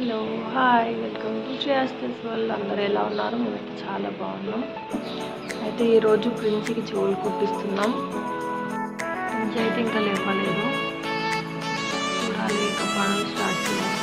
Hello, hi, welcome to Shreyas world. అందరూ ఎలా ఉన్నారు? మేమైతే చాలా బాగున్నాం. అయితే ఈరోజు ప్రిన్స్కి చెవులు కుట్టిస్తున్నాం. ప్రిన్స్ అయితే ఇంకా లేవలేదు, చూడాలి ఇంకా పనులు స్టార్ట్ చేయాలి.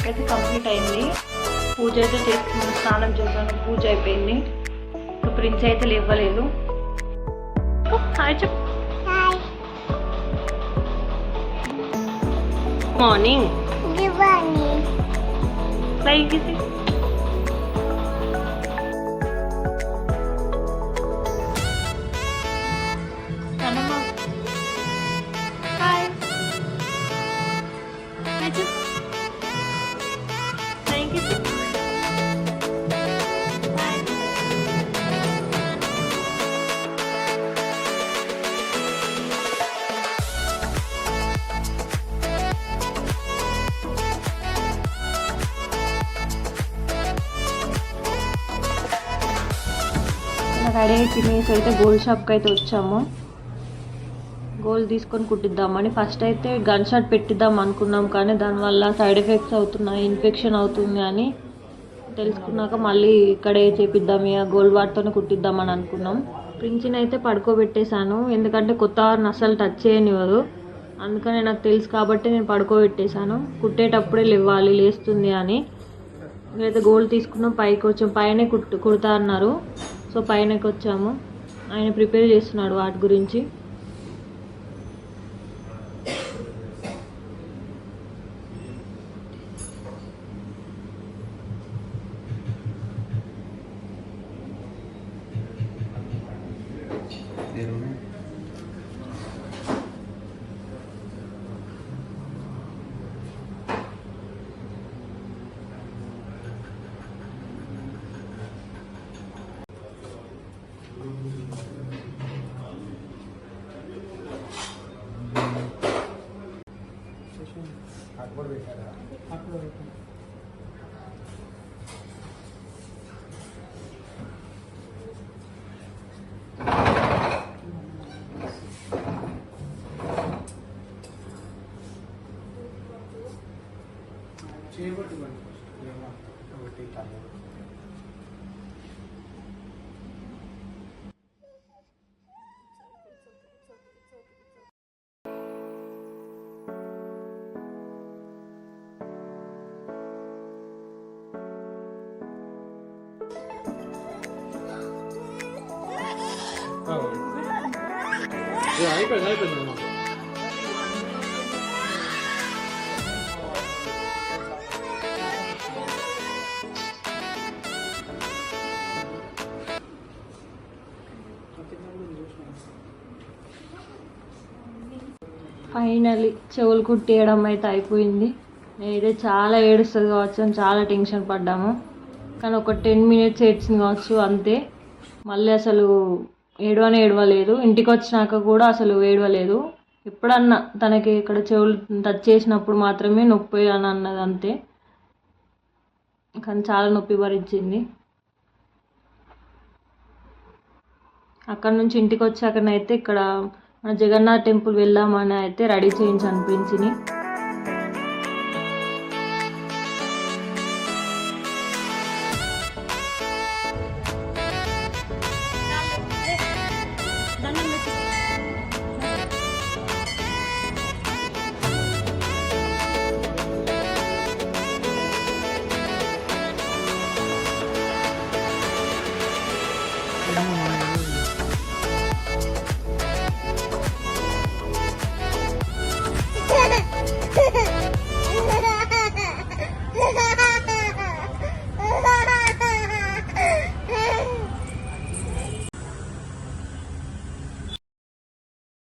అయితే కంప్లీట్ అయింది. పూజ అయితే చేసుకున్నాను, స్నానం చేశాను, పూజ అయిపోయింది. ఇంకా ప్రిన్స్ అయితే లేవలేదు. హాయ్ చెప్పు. మార్నింగ్ లైక్ ఇది హాయ్ హాయ్ చెప్పు. రెడీ తినేసి అయితే గోల్డ్ షాప్కి అయితే వచ్చాము. గోల్డ్ తీసుకొని కుట్టిద్దామని ఫస్ట్ అయితే గన్ షాట్ పెట్టిద్దాం అనుకున్నాం, కానీ దానివల్ల సైడ్ ఎఫెక్ట్స్ అవుతున్నాయి, ఇన్ఫెక్షన్ అవుతుంది అని తెలుసుకున్నాక మళ్ళీ ఇక్కడే చేపిద్దాం, ఇక గోల్డ్ వాటితోనే కుట్టిద్దామని అనుకున్నాం. ప్రిన్స్ని అయితే పడుకోబెట్టేశాను, ఎందుకంటే కొత్త వారిని అస్సలు టచ్ చేయనివ్వదు. అందుకని నాకు తెలుసు కాబట్టి నేను పడుకోబెట్టేశాను. కుట్టేటప్పుడే లేవాలి, లేస్తుంది అని. ఇక్కడైతే గోల్డ్ తీసుకున్నాం, పైకి వచ్చాం. పైనే కుడతా అన్నారు, సో పైనకి వచ్చాము. ఆయన ప్రిపేర్ చేస్తున్నాడు వాటి గురించి. అయిపోయింది. ఫైనలీ చెవులు కుట్టేయడం అయితే అయిపోయింది. నేనైతే చాలా ఏడుస్తుంది కావచ్చు అని చాలా టెన్షన్ పడ్డాము, కానీ ఒక 10 minutes ఏడ్చింది కావచ్చు అంతే. మళ్ళీ అసలు ఏడవలేదు. ఇంటికి వచ్చినాక కూడా అసలు ఏడవలేదు. ఎప్పుడన్నా తనకి ఇక్కడ చెవులు టచ్ చేసినప్పుడు మాత్రమే నొప్పి అని అన్నది అంతే, కానీ చాలా నొప్పి భరించింది. అక్కడ నుంచి ఇంటికి వచ్చాకనైతే ఇక్కడ మన జగన్నాథ్ టెంపుల్ వెళ్దామని అయితే రెడీ చేయించాను ప్రిన్స్ని. Thank you.